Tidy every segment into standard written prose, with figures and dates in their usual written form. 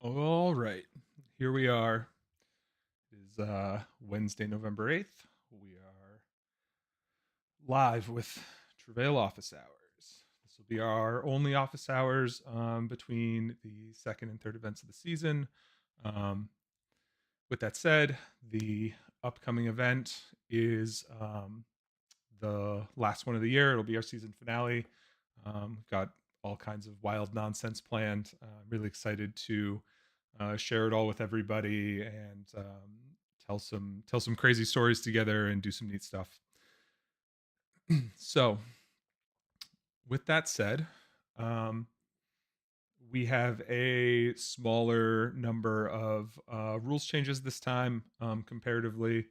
All right, here we are. It is Wednesday, November 8th. We are live with Travail office hours. This will be our only office hours between the second and third events of the season. Um, with that said, the upcoming event is the last one of the year. It'll be our season finale. We've got all kinds of wild nonsense planned. I'm really excited to share it all with everybody and tell some crazy stories together and do some neat stuff. So, with that said, um, we have a smaller number of rules changes this time comparatively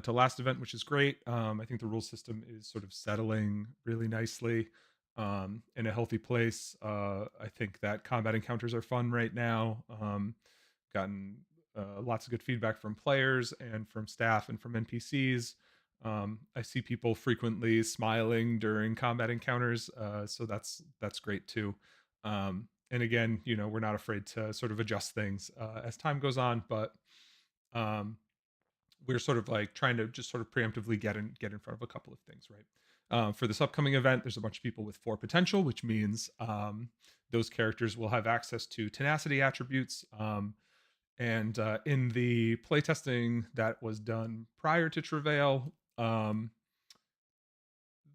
to last event, which is great. I think the rule system is sort of settling really nicely in a healthy place. I think that combat encounters are fun right now. Gotten lots of good feedback from players and from staff and from NPCs. I see people frequently smiling during combat encounters, so that's great too. And again, we're not afraid to sort of adjust things as time goes on, but um, we're sort of like trying to just sort of preemptively get in front of a couple of things, right? For this upcoming event, there's a bunch of people with 4 potential, which means those characters will have access to tenacity attributes. And in the playtesting that was done prior to Travail,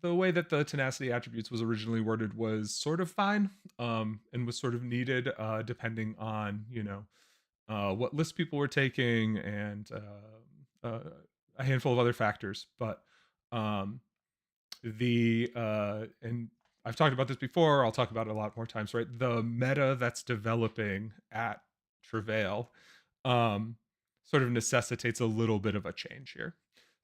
the way that the tenacity attributes was originally worded was sort of fine, and was sort of needed depending on what list people were taking and a handful of other factors. But um, the and I've talked about this before. I'll talk about it a lot more times. Right, the meta that's developing at Travail sort of necessitates a little bit of a change here.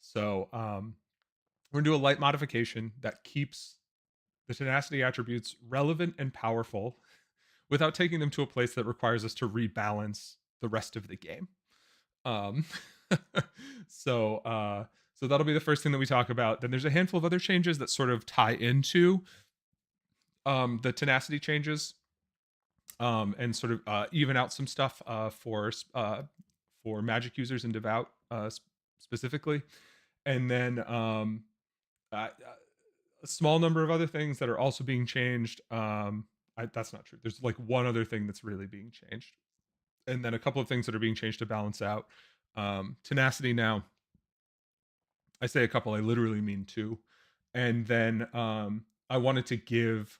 So we're gonna do a light modification that keeps the tenacity attributes relevant and powerful without taking them to a place that requires us to rebalance the rest of the game. Um, so so that'll be the first thing that we talk about. Then there's a handful of other changes that sort of tie into the tenacity changes, and sort of even out some stuff for magic users and devout specifically. And then a small number of other things that are also being changed. That's not true. There's like one other thing that's really being changed, and then a couple of things that are being changed to balance out tenacity. Now, I say a couple, I literally mean two. And then I wanted to give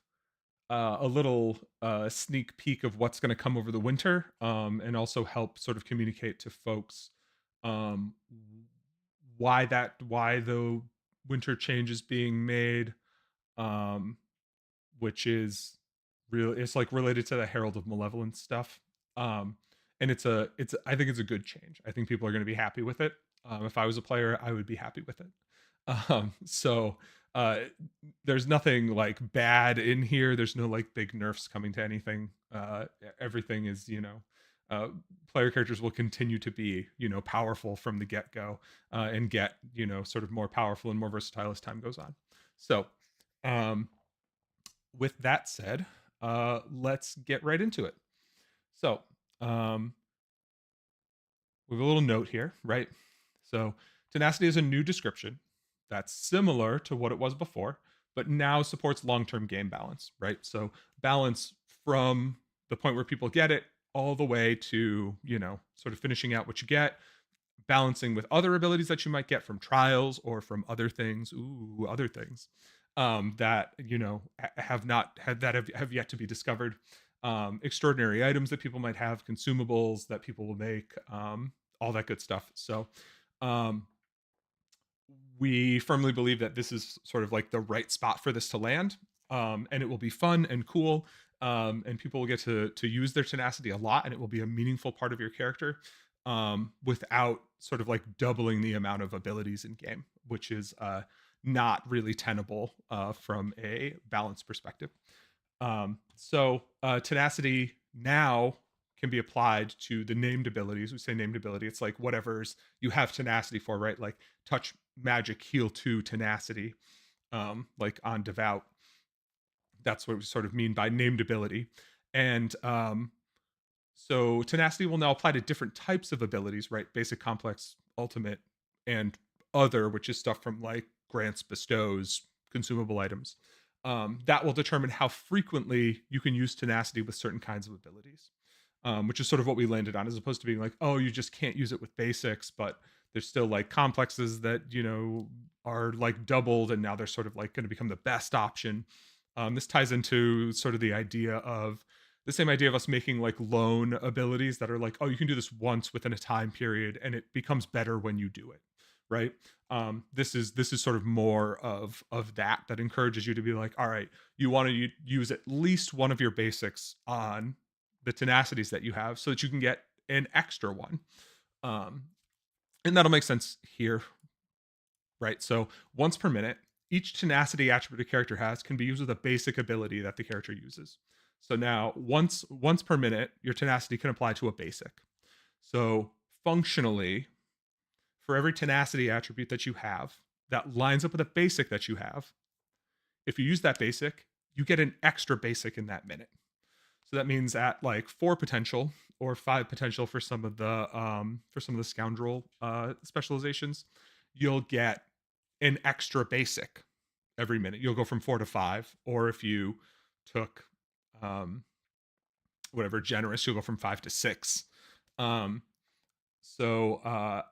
a little sneak peek of what's going to come over the winter, and also help sort of communicate to folks um, why the winter change is being made, um, which is real. It's like related to the Herald of Malevolence stuff. Um, and I think it's a good change. I think people are going to be happy with it. If I was a player, I would be happy with it. So uh, there's nothing like bad in here. There's no like big nerfs coming to anything. Everything is, uh, player characters will continue to be, powerful from the get go, and get, sort of more powerful and more versatile as time goes on. So, um, with that said, let's get right into it. So, um, we have a little note here, right? So, tenacity is a new description that's similar to what it was before, but now supports long term game balance, right? So, balance from the point where people get it all the way to, sort of finishing out what you get, balancing with other abilities that you might get from trials or from other things, other things that have not had that have yet to be discovered, extraordinary items that people might have, consumables that people will make, all that good stuff. So um, we firmly believe that this is sort of like the right spot for this to land, and it will be fun and cool, and people will get to use their tenacity a lot, and it will be a meaningful part of your character, without sort of like doubling the amount of abilities in game, which is not really tenable from a balance perspective. So tenacity now can be applied to the named abilities. We say named ability. It's like whatever's you have tenacity for, right? Like touch, magic, heal 2, tenacity. Like on devout. That's what we sort of mean by named ability. And So tenacity will now apply to different types of abilities, right? Basic, complex, ultimate, and other, which is stuff from like grants, bestows, consumable items. That will determine how frequently you can use tenacity with certain kinds of abilities, which is sort of what we landed on, as opposed to being like, oh, you just can't use it with basics, but there's still like complexes that are like doubled, and now they're sort of like going to become the best option. This ties into sort of the same idea of us making like loan abilities that are like, oh, you can do this once within a time period, and it becomes better when you do it, right? This is sort of more of that encourages you to be like, all right, you want to use at least one of your basics on the tenacities that you have, so that you can get an extra one. Um, and that'll make sense here, right? So once per minute, each tenacity attribute a character has can be used with a basic ability that the character uses. So now once per minute, your tenacity can apply to a basic. So functionally, for every tenacity attribute that you have that lines up with a basic that you have, if you use that basic, you get an extra basic in that minute. So that means at like 4 potential or 5 potential for some of the scoundrel specializations, you'll get an extra basic every minute. You'll go from 4 to 5, or if you took um, whatever generous, you'll go from 5 to 6. Um, so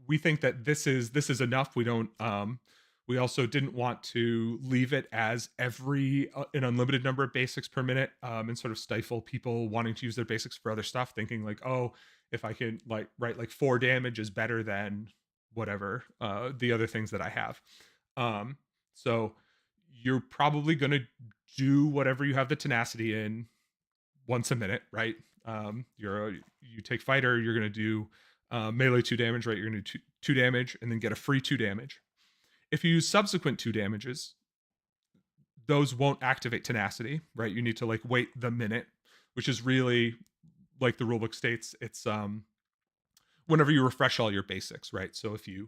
we think that this is enough. We also didn't want to leave it as an unlimited number of basics per minute, and sort of stifle people wanting to use their basics for other stuff, thinking like, oh, if I can like write like 4 damage is better than whatever the other things that I have. So you're probably going to do whatever you have the tenacity in once a minute, right? You take fighter, you're going to do melee 2 damage, right? You're going to do 2 damage and then get a free 2 damage. If you use subsequent 2 damages, those won't activate tenacity, right? You need to like wait the minute, which is really like the rulebook states. It's whenever you refresh all your basics, right? So if you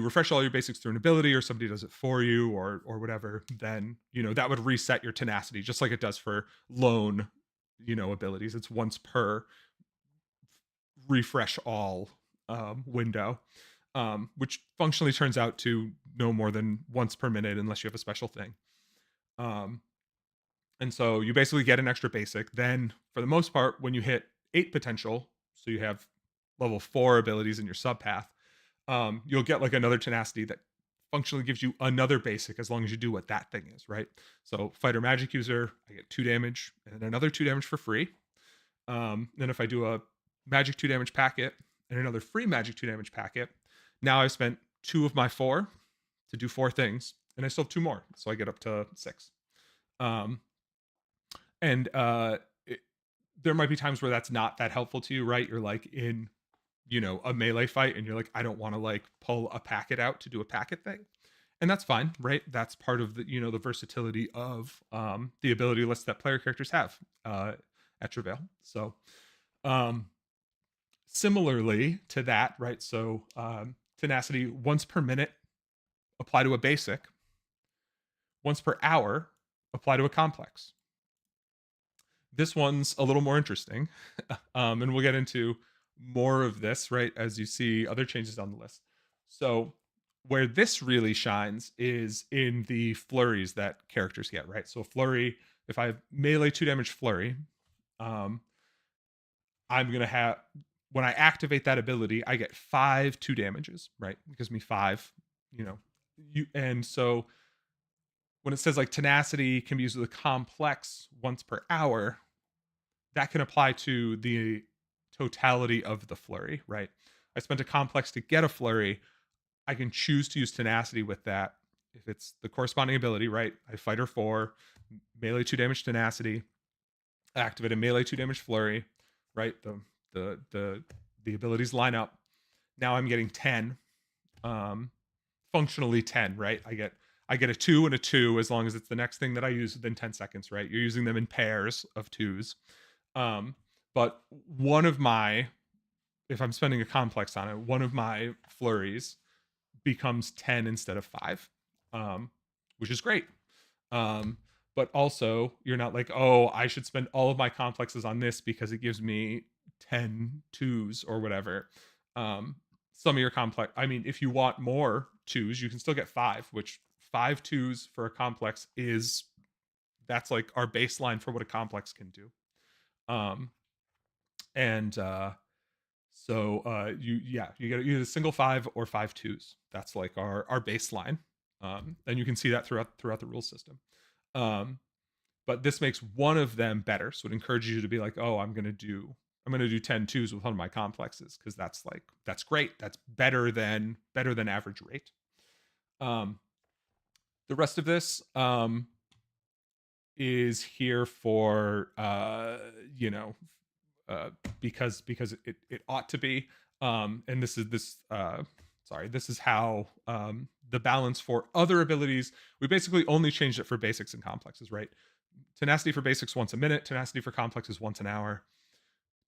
refresh all your basics through an ability, or somebody does it for you, or whatever, then that would reset your tenacity, just like it does for loan abilities. It's once per refresh all window, which functionally turns out to no more than once per minute unless you have a special thing. And so you basically get an extra basic. Then, for the most part, when you hit 8 potential, so you have level 4 abilities in your subpath, you'll get like another tenacity that functionally gives you another basic as long as you do what that thing is, right? So fighter magic user, I get 2 damage and another 2 damage for free. Then if I do a magic 2 damage packet and another free magic 2 damage packet, now I've spent 2 of my 4 to do 4 things, and I still have 2 more, so I get up to 6. Um, and there might be times where that's not that helpful to you, right? You're like in a melee fight, and you're like, I don't want to like pull a packet out to do a packet thing, and that's fine, right? That's part of the versatility of the ability list that player characters have at Travail. So similarly to that, right? So tenacity once per minute apply to a basic, once per hour apply to a complex. This one's a little more interesting, and we'll get into more of this, right, as you see other changes on the list. So where this really shines is in the flurries that characters get, right? So flurry, if I have melee 2 damage flurry, I'm gonna have, when I activate that ability, I get 5 2 damages, right? It gives me 5, and so when it says like tenacity can be used with a complex once per hour, that can apply to the totality of the flurry, right? I spent a complex to get a flurry. I can choose to use tenacity with that if it's the corresponding ability, right? I fighter 4, melee 2 damage tenacity, activate a melee 2 damage flurry, right? The abilities line up. Now I'm getting 10, functionally 10, right? I get a 2 and a 2 as long as it's the next thing that I use within 10 seconds, right? You're using them in pairs of 2s. But if I'm spending a complex on it, one of my flurries becomes 10 instead of 5, which is great. but also you're not like, oh, I should spend all of my complexes on this because it gives me 10 twos or whatever. Um, some of your complex, I mean, if you want more twos, you can still get five, which 5 twos for a complex is, that's like our baseline for what a complex can do. Um, and you, yeah, you get either a single 5 or 5 twos. That's like our baseline. And you can see that throughout the rule system. Um, but this makes one of them better, so it encourages you to be like, oh, I'm gonna do 10 twos with one of my complexes, because that's great. That's better than average rate. Um, the rest of this is here for you know uh, because it ought to be. And this is how the balance for other abilities. We basically only changed it for basics and complexes, right? Tenacity for basics once a minute. Tenacity for complexes once an hour.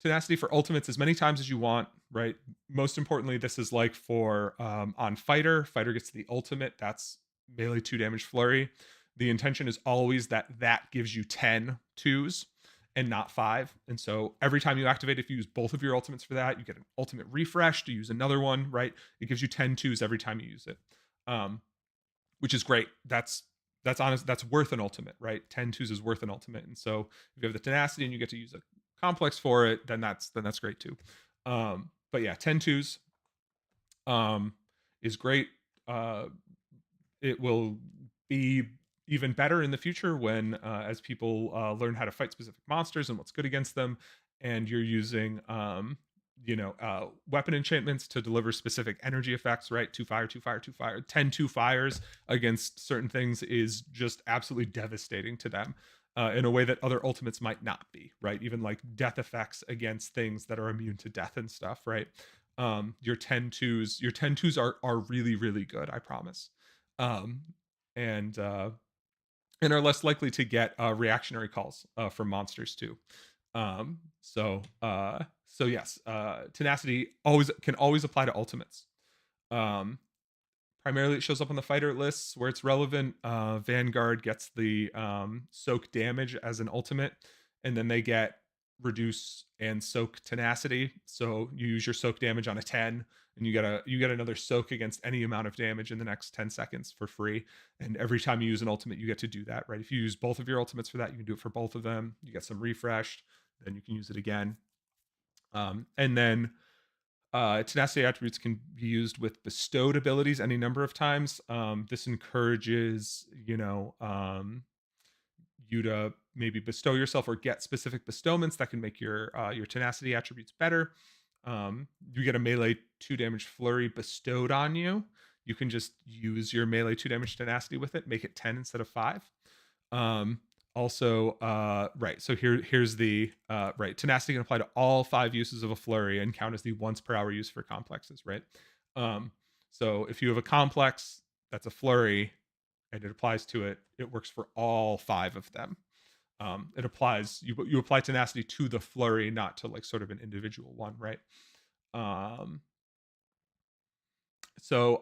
Tenacity for ultimates as many times as you want, right? Most importantly, this is like for on fighter. Fighter gets the ultimate. That's melee 2 damage flurry. The intention is always that gives you 10 twos and not 5. And so every time you activate, if you use both of your ultimates for that, you get an ultimate refresh to use another one, right? It gives you 10 twos every time you use it, um, which is great. That's honest. That's worth an ultimate, right? 10 twos is worth an ultimate. And so if you have the tenacity and you get to use a complex for it, then that's great too. But yeah, 10 twos is great. It will be even better in the future when as people learn how to fight specific monsters and what's good against them, and you're using weapon enchantments to deliver specific energy effects, right? 2 fire, 2 fire, 2 fire. 10 2 fires against certain things is just absolutely devastating to them, in a way that other ultimates might not be, right? Even like death effects against things that are immune to death and stuff, right? Your 10 twos are really, really good, I promise. um, and uh, and are less likely to get reactionary calls from monsters too. So yes, tenacity always apply to ultimates. Um, Primarily, it shows up on the fighter lists where it's relevant. Vanguard gets the soak damage as an ultimate, and then they get reduce and soak tenacity. So you use your soak damage on a 10, and you get another soak against any amount of damage in the next 10 seconds for free. And every time you use an ultimate, you get to do that, right? If you use both of your ultimates for that, you can do it for both of them. You get some refreshed, then you can use it again. And then tenacity attributes can be used with bestowed abilities any number of times. This encourages, you to maybe bestow yourself or get specific bestowments that can make your tenacity attributes better. You get a melee 2 damage flurry bestowed on you. You can just use your melee 2 damage tenacity with it, make it 10 instead of 5. Um, Also, right. So here's the right. Tenacity can apply to all 5 uses of a flurry and count as the once per hour use for complexes, right? Um, so if you have a complex that's a flurry and it applies to it, it works for all 5 of them. It applies, you apply tenacity to the flurry, not to like sort of an individual one, right? Um, so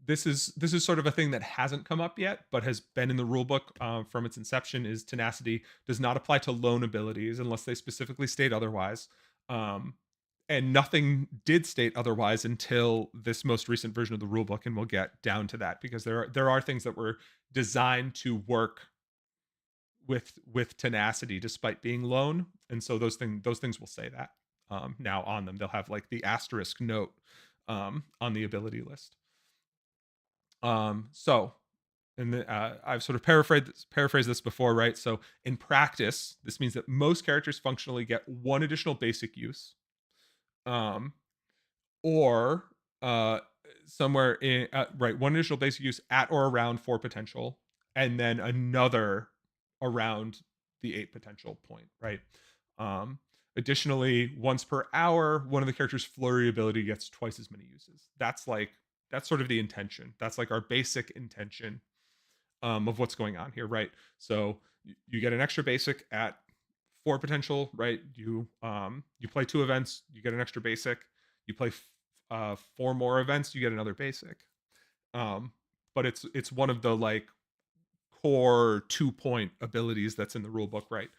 this is sort of a thing that hasn't come up yet, but has been in the rulebook from its inception. Is tenacity does not apply to lone abilities unless they specifically state otherwise. Um, and nothing did state otherwise until this most recent version of the rulebook, and we'll get down to that because there are things that were designed to work with tenacity despite being lone, and so those things will say that now on them. They'll have like the asterisk note on the ability list. So, and I've sort of paraphrased this before, right? So, in practice, this means that most characters functionally get one additional basic use, um, or somewhere in right, one additional basic use at or around 4 potential, and then another around the 8 potential point, right? Um, Additionally, once per hour, one of the character's flurry ability gets twice as many uses. That's sort of the intention. That's like our basic intention of what's going on here, right? So you get an extra basic at 4 potential, right? You play 2 events, you get an extra basic. You play 4 more events, you get another basic. But it's one of the like core 2-point abilities that's in the rule book, right?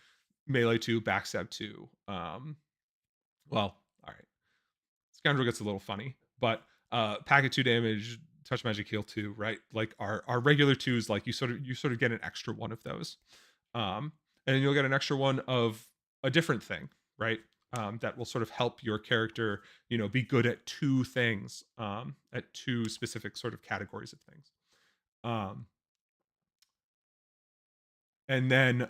Melee 2, backstab 2. Well, all right. Scoundrel gets a little funny, but packet 2 damage, touch magic heal 2, right? Like our regular 2s, like you sort of get an extra one of those. And you'll get an extra one of a different thing, right? That will sort of help your character, be good at 2 things, at 2 specific sort of categories of things. And then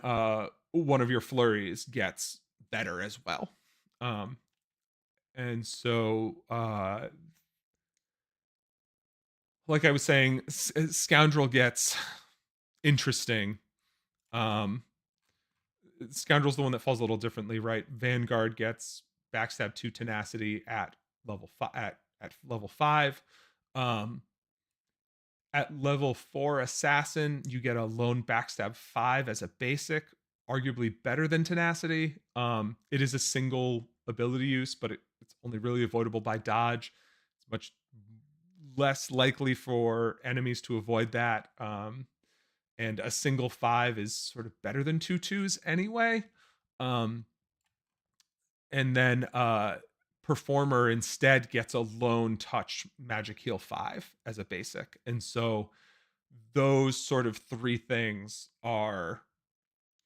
one of your flurries gets better as well. And so, like I was saying, Scoundrel gets interesting. Um, Scoundrel's the one that falls a little differently, right? Vanguard gets backstab 2 tenacity at level 5. At level 5. Um, at level 4 assassin, you get a lone backstab 5 as a basic, arguably better than tenacity. It is a single ability use, but it's only really avoidable by dodge. It's much less likely for enemies to avoid that. And a single 5 is sort of better than 2 2s anyway. Um, and then performer instead gets a lone touch magic heal 5 as a basic. And so those sort of 3 things are,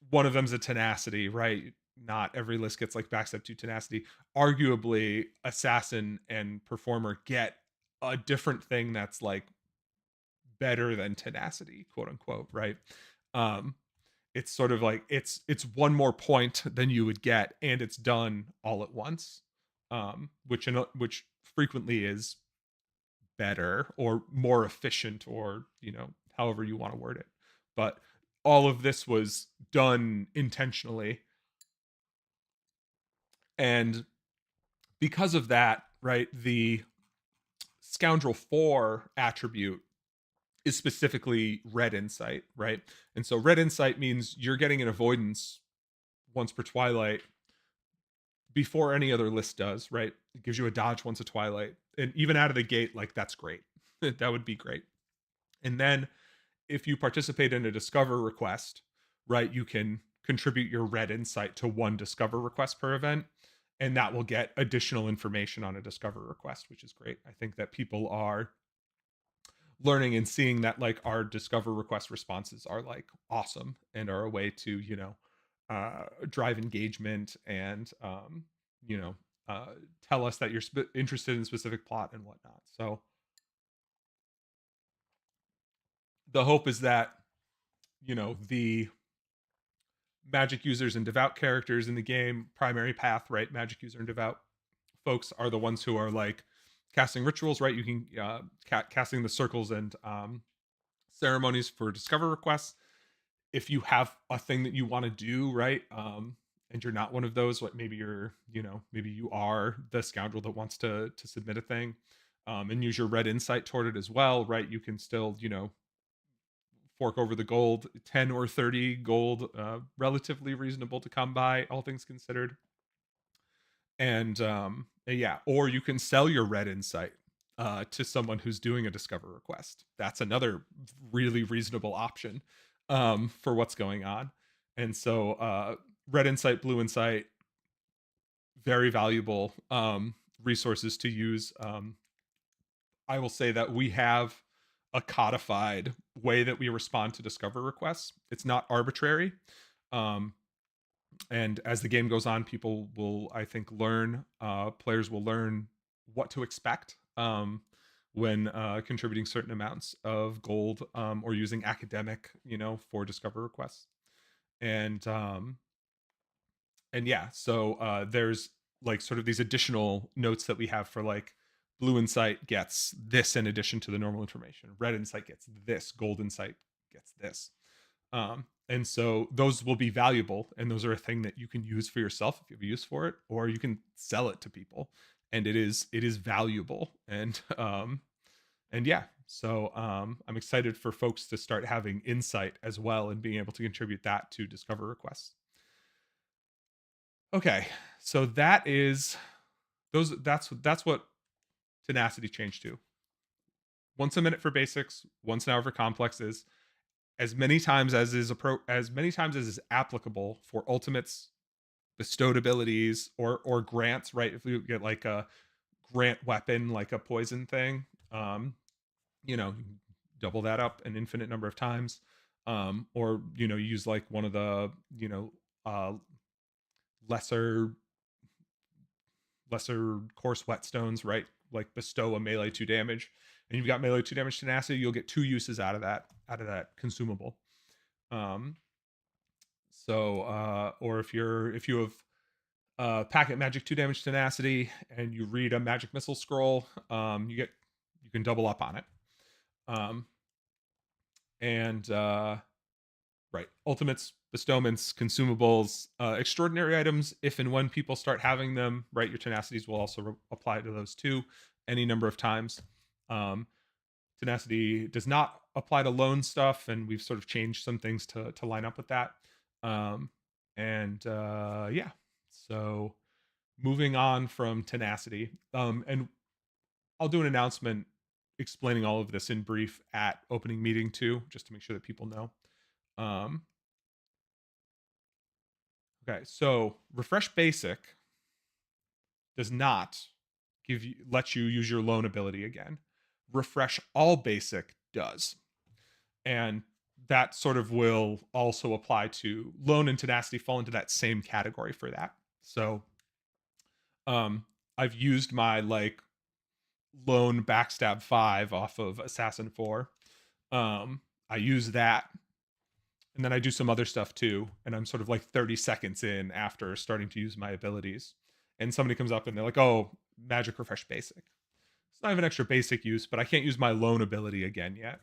one of them's a tenacity, right? Not every list gets like backstab 2 tenacity. Arguably assassin and performer get a different thing that's like better than tenacity, quote unquote, right? um it's sort of like it's one more point than you would get, and it's done all at once, which frequently is better or more efficient, or however you want to word it. But all of this was done intentionally, and because of that, right, the Scoundrel 4 attribute is specifically red insight, right? And so red insight means you're getting an avoidance once per twilight before any other list does, right? It gives you a dodge once a twilight. And even out of the gate, like that's great. That would be great. And then if you participate in a discover request, right, you can contribute your red insight to 1 discover request per event. And that will get additional information on a discover request, which is great. I think that people are learning and seeing that like our discover request responses are like awesome and are a way to drive engagement and you know tell us that you're interested in specific plot and whatnot. So the hope is that the magic users and devout characters in the game, primary path, right, magic user and devout folks are the ones who are like casting rituals, right? You can casting the circles and ceremonies for discover requests. If you have a thing that you want to do, right, and you're not one of those, like maybe you're maybe you are the scoundrel that wants to submit a thing, and use your red insight toward it as well, right? You can still fork over the gold. 10 or 30 gold, relatively reasonable to come by, all things considered. And yeah, or you can sell your red insight to someone who's doing a discover request. That's another really reasonable option for what's going on. And so red insight, blue insight, very valuable resources to use. I will say that we have a codified way that we respond to discover requests. It's not arbitrary. Um, and as the game goes on, people will, I think, learn, players will learn what to expect when contributing certain amounts of gold, or using academic, for discover requests. And yeah, so there's like sort of these additional notes that we have for like blue insight gets this in addition to the normal information, red insight gets this, gold insight gets this. And so those will be valuable, and those are a thing that you can use for yourself if you have a use for it, or you can sell it to people, and it is valuable. And yeah, so I'm excited for folks to start having insight as well and being able to contribute that to discover requests. Okay, so that's what tenacity changed to. Once a minute for basics, once an hour for complexes. as many times as many times as is applicable for ultimates, bestowed abilities, or grants, right? If we get like a grant weapon, like a poison thing, you know, double that up an infinite number of times. Or use like one of the uh lesser course whetstones, right? Like bestow a melee 2 damage, and you've got melee 2 damage tenacity, you'll get 2 uses out of that consumable. Um, or if you have packet magic 2 damage tenacity and you read a magic missile scroll, you can double up on it. Um, and Right, ultimates, bestowments, consumables, extraordinary items. If and when people start having them, right, your tenacities will also apply to those too, any number of times. Um, Tenacity does not apply to loan stuff, and we've sort of changed some things to line up with that. Yeah, so moving on from tenacity, and I'll do an announcement explaining all of this in brief at opening meeting too, just to make sure that people know. Um, okay, so refresh basic does not let you use your loan ability again. Refresh all basic does. And that sort of will also apply to loan and tenacity, fall into that same category for that. So I've used my like loan backstab 5 off of Assassin 4. I use that, and then I do some other stuff too, and I'm sort of like 30 seconds in after starting to use my abilities, and somebody comes up and they're like, oh, magic refresh basic. It's not even extra basic use, but I can't use my loan ability again yet.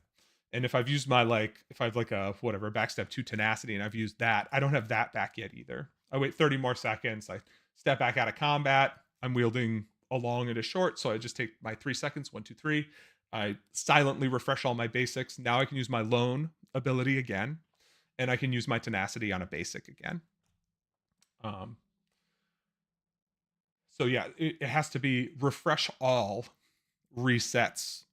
And if I've used my if I've like a whatever backstep 2 tenacity and I've used that, I don't have that back yet either. I wait 30 more seconds, I step back out of combat, I'm wielding a long and a short, so I just take my 3 seconds, 1 2 3, I silently refresh all my basics. Now I can use my loan ability again, and I can use my tenacity on a basic again. Um, so yeah, it has to be refresh all resets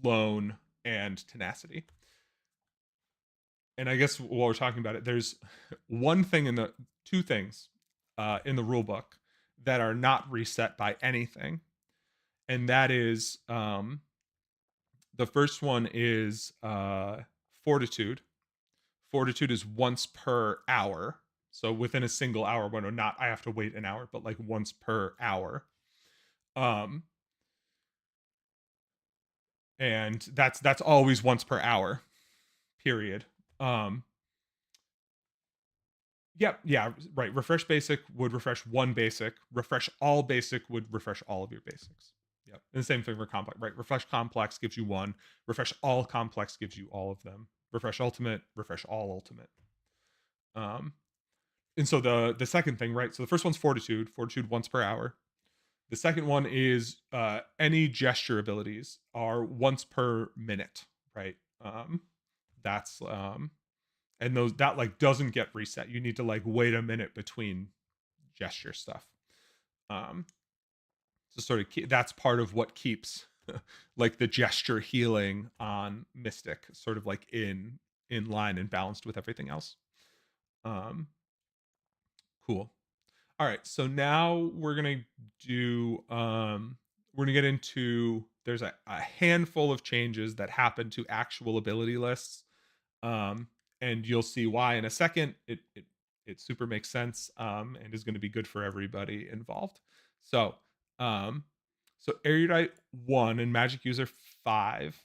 loan and tenacity. And I guess while we're talking about it, there's two things in the rule book that are not reset by anything, and that is the first one is fortitude. Fortitude is once per hour, so within a single hour. Well, no, not I have to wait an hour, but like once per hour. Um, and that's always once per hour. Period. Um, Yep, yeah, right. Refresh basic would refresh one basic. Refresh all basic would refresh all of your basics. Yep. And the same thing for complex, right? Refresh complex gives you one. Refresh all complex gives you all of them. Refresh ultimate, refresh all ultimate. Um, and so the second thing, right? So the first one's fortitude, fortitude once per hour. The second one is any gesture abilities are once per minute, right? That's and those that like doesn't get reset. You need to like wait a minute between gesture stuff. Um, so sort of that's part of what keeps like the gesture healing on Mystic sort of like in line and balanced with everything else. Um, cool. All right, so now we're gonna get into there's a handful of changes that happen to actual ability lists, um, and you'll see why in a second. It super makes sense, and is going to be good for everybody involved. So, um, Erudite 1 and Magic User 5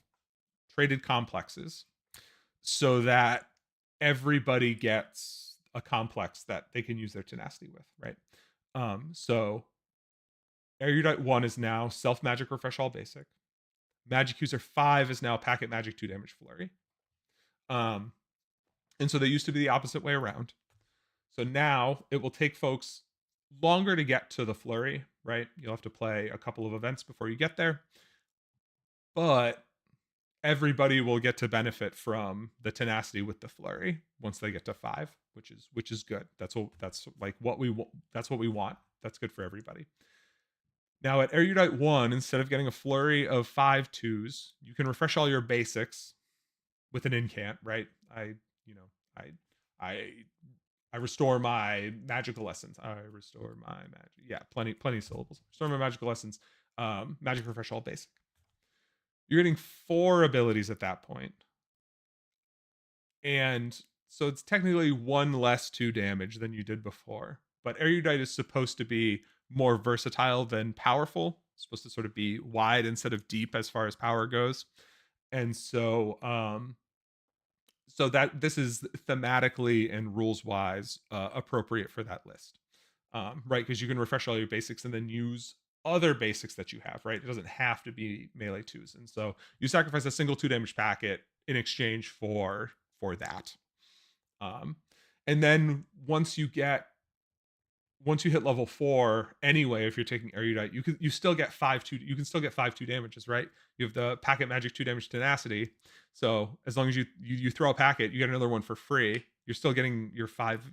traded complexes so that everybody gets a complex that they can use their tenacity with, right? So Erudite 1 is now self magic refresh all basic. Magic User 5 is now packet magic 2 damage flurry. Um, and so they used to be the opposite way around. So now it will take folks longer to get to the flurry, right? You'll have to play a couple of events before you get there. But everybody will get to benefit from the tenacity with the flurry once they get to 5, which is good. That's what we want. That's good for everybody. Now at Erudite 1, instead of getting a flurry of 5 2s, you can refresh all your basics with an incant, right? You know, I I I restore my magical essence. I restore my magic. Yeah, plenty of syllables. Restore my magical essence. Magic refresh all basic. You're getting 4 abilities at that point, and so it's technically 1 less 2 damage than you did before. But erudite is supposed to be more versatile than powerful. It's supposed to sort of be wide instead of deep as far as power goes. And so that this is thematically and rules wise appropriate for that list, right? Because you can refresh all your basics and then use other basics that you have, right? It doesn't have to be melee twos, and so you sacrifice a single 2 damage packet in exchange for that. Um, and then once you hit level 4 anyway, if you're taking erudite, you still get 5 2, you can still get 5 2 damages, right? You have the packet magic 2 damage tenacity, so as long as you throw a packet, you get another one for free. You're still getting your 5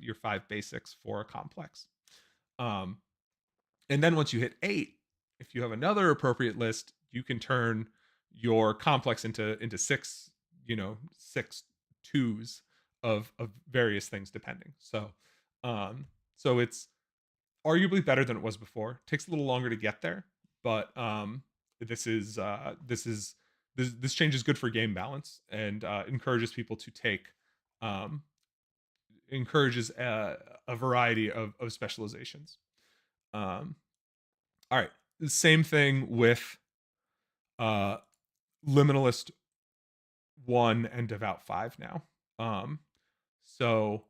basics for a complex. um and then once you hit 8, if you have another appropriate list, you can turn your complex into 6, 6 twos of various things depending. So it's arguably better than it was before. Takes a little longer to get there, but this is this change is good for game balance and encourages people to take um, encourages a variety of specializations. Um, all right, the same thing with uh, Liminalist 1 and Devout 5 now. So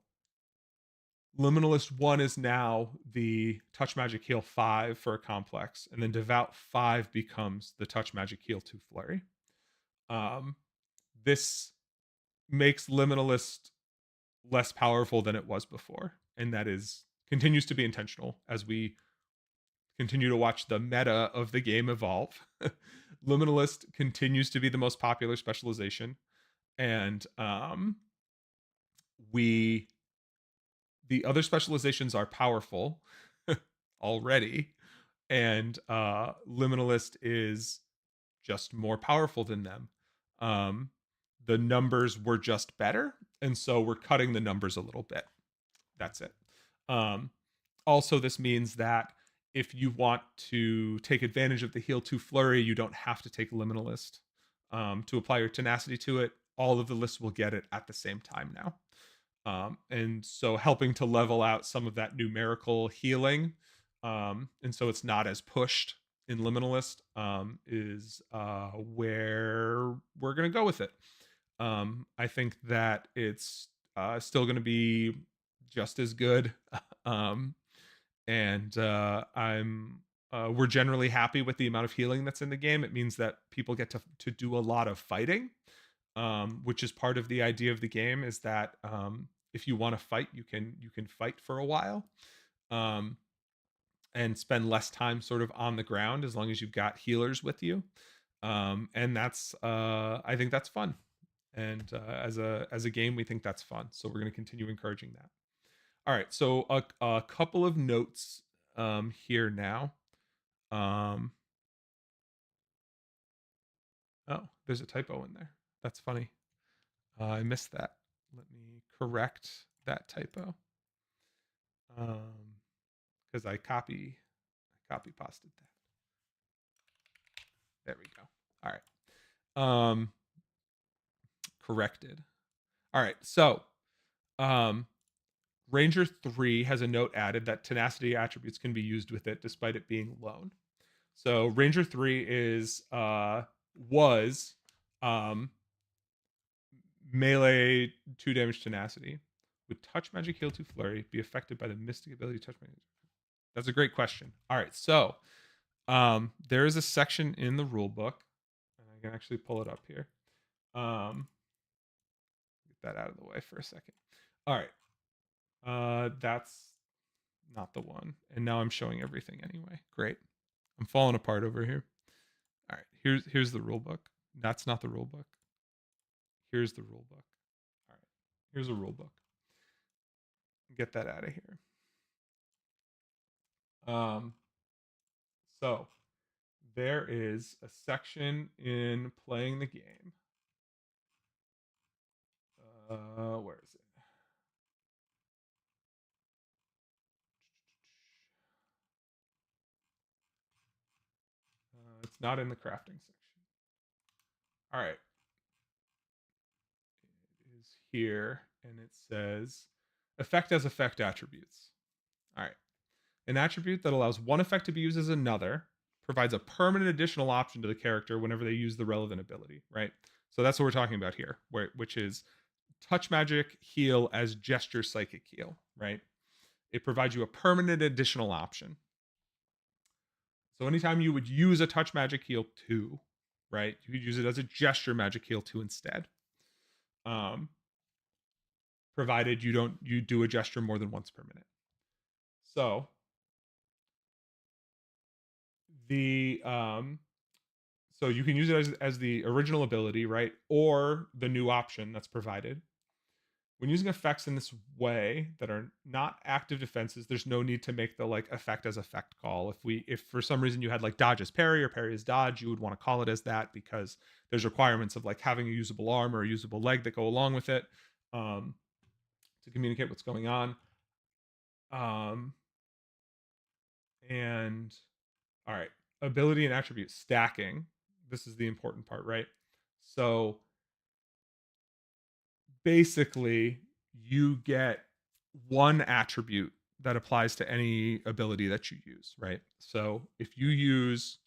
Liminalist 1 is now the Touch Magic Heal 5 for a complex, and then Devout 5 becomes the Touch Magic Heal 2 Flurry. Um, this makes Liminalist less powerful than it was before, and that is continues to be intentional as we continue to watch the meta of the game evolve. Liminalist continues to be the most popular specialization, and we the other specializations are powerful already, and Liminalist is just more powerful than them. Um, the numbers were just better, and so we're cutting the numbers a little bit. That's it. Um, Also, this means that if you want to take advantage of the heal 2 flurry, you don't have to take Liminalist to apply your tenacity to it. All of the lists will get it at the same time now. And so helping to level out some of that numerical healing, and so it's not as pushed in Liminalist, is where we're going to go with it. I think that it's still going to be just as good. um, and I'm we're generally happy with the amount of healing that's in the game. It means that people get to do a lot of fighting, which is part of the idea of the game. Is that if you want to fight, you can fight for a while, um, and spend less time sort of on the ground as long as you've got healers with you. And that's I think that's fun. And as a game, we think that's fun. So we're going to continue encouraging that. All right, so a couple of notes here now. Um, oh, there's a typo in there. That's funny. I missed that. Let me correct that typo. Because I copy pasted that. There we go. All right. Corrected. All right. So, um, Ranger 3 has a note added that tenacity attributes can be used with it despite it being lone. So Ranger 3 is was um melee 2 damage tenacity. Would touch magic heal 2 flurry be affected by the mystic ability touch magic? That's a great question. All right, so there is a section in the rule book, and I can actually pull it up here. Get that out of the way for a second. All right. That's not the one. And now I'm showing everything anyway. Great. I'm falling apart over here. All right, here's the rule book. That's not the rule book. Here's the rule book. All right, here's a rule book. Get that out of here. Um, so there is a section in playing the game Where is it? It's not in the crafting section. All right, it is here, and it says effect as effect attributes. All right, an attribute that allows one effect to be used as another provides a permanent additional option to the character whenever they use the relevant ability. Right. So that's what we're talking about here, which is touch magic heal as gesture psychic heal. Right. It provides you a permanent additional option. So anytime you would use a touch magic heal 2, right, you could use it as a gesture magic heal 2 instead. Um, Provided you do a gesture more than once per minute. So the so you can use it as the original ability, right, or the new option that's provided. When using effects in this way that are not active defenses, there's no need to make the like effect as effect call. If for some reason you had like dodge as parry or parry as dodge, you would want to call it as that because there's requirements of like having a usable arm or a usable leg that go along with it um, to communicate what's going on. Um, and all right, ability and attribute stacking. This is the important part, right? So basically you get one attribute that applies to any ability that you use, right? So if you use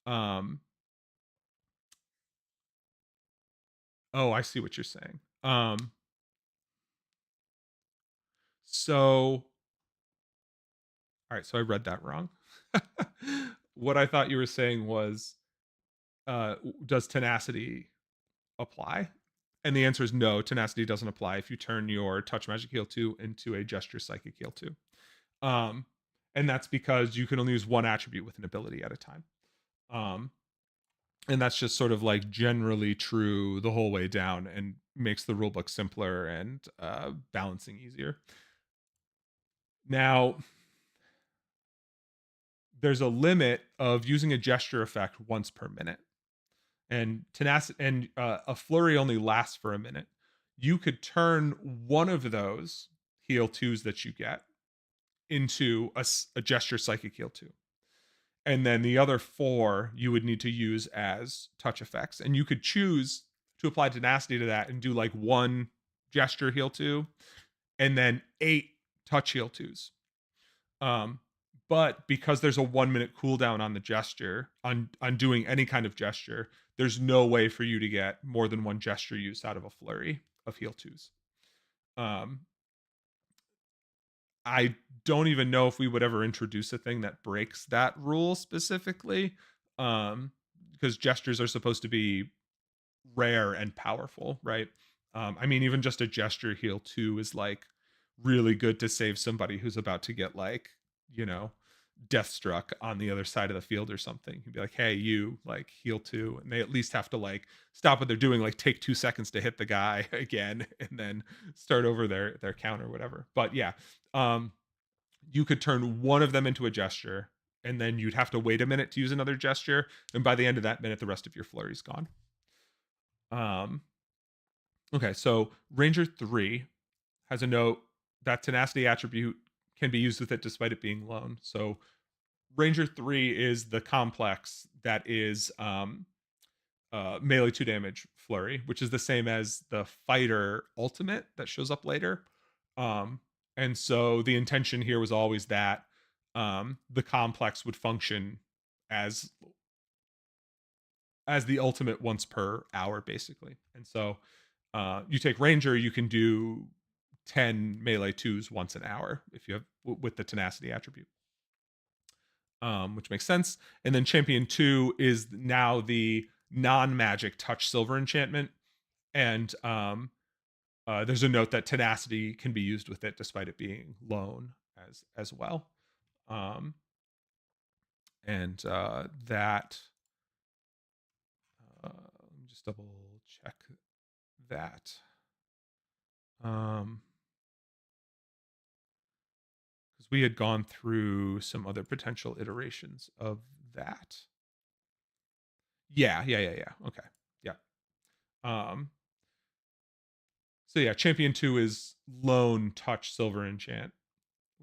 um oh, I see what you're saying. So all right, so I read that wrong. What I thought you were saying was does tenacity apply? And the answer is no, tenacity doesn't apply if you turn your touch magic heal 2 into a gesture psychic heal 2. Um, and that's because you can only use one attribute with an ability at a time. Um, and that's just sort of like generally true the whole way down and makes the rulebook simpler and balancing easier. Now, there's a limit of using a gesture effect once per minute, and tenacity and a flurry only lasts for a minute. You could turn one of those heal 2s that you get into a gesture psychic heal 2, and then the other 4 you would need to use as touch effects, and you could choose to apply tenacity to that and do like 1 gesture heal 2 and then 8 touch heal 2s. um but because there's a 1 minute cooldown on the gesture on doing any kind of gesture, there's no way for you to get more than 1 gesture use out of a flurry of heal 2s. um I don't even know if we would ever introduce a thing that breaks that rule specifically, um, because gestures are supposed to be rare and powerful, right? I mean, even just a gesture heal 2 is like really good to save somebody who's about to get like, you know, death struck on the other side of the field or something. You'd be like, hey, you like heal 2. And they at least have to like stop what they're doing, like take 2 seconds to hit the guy again and then start over their count or whatever. But yeah, um, you could turn one of them into a gesture and then you'd have to wait a minute to use another gesture. And by the end of that minute, the rest of your flurry's gone. Um, okay, so Ranger 3 has a note that tenacity attribute can be used with it despite it being lone. So Ranger 3 is the complex that is melee 2 damage flurry, which is the same as the fighter ultimate that shows up later. Um, and so the intention here was always that the complex would function as the ultimate once per hour, basically. And so you take Ranger, you can do 10 melee 2s once an hour if you have with the tenacity attribute, which makes sense. And then Champion 2 is now the non-magic touch silver enchantment, and there's a note that tenacity can be used with it despite it being lone as well. Um, and that let me just double check that. Because we had gone through some other potential iterations of that. Yeah. Okay. Yeah. So yeah, champion 2 is lone touch silver enchant,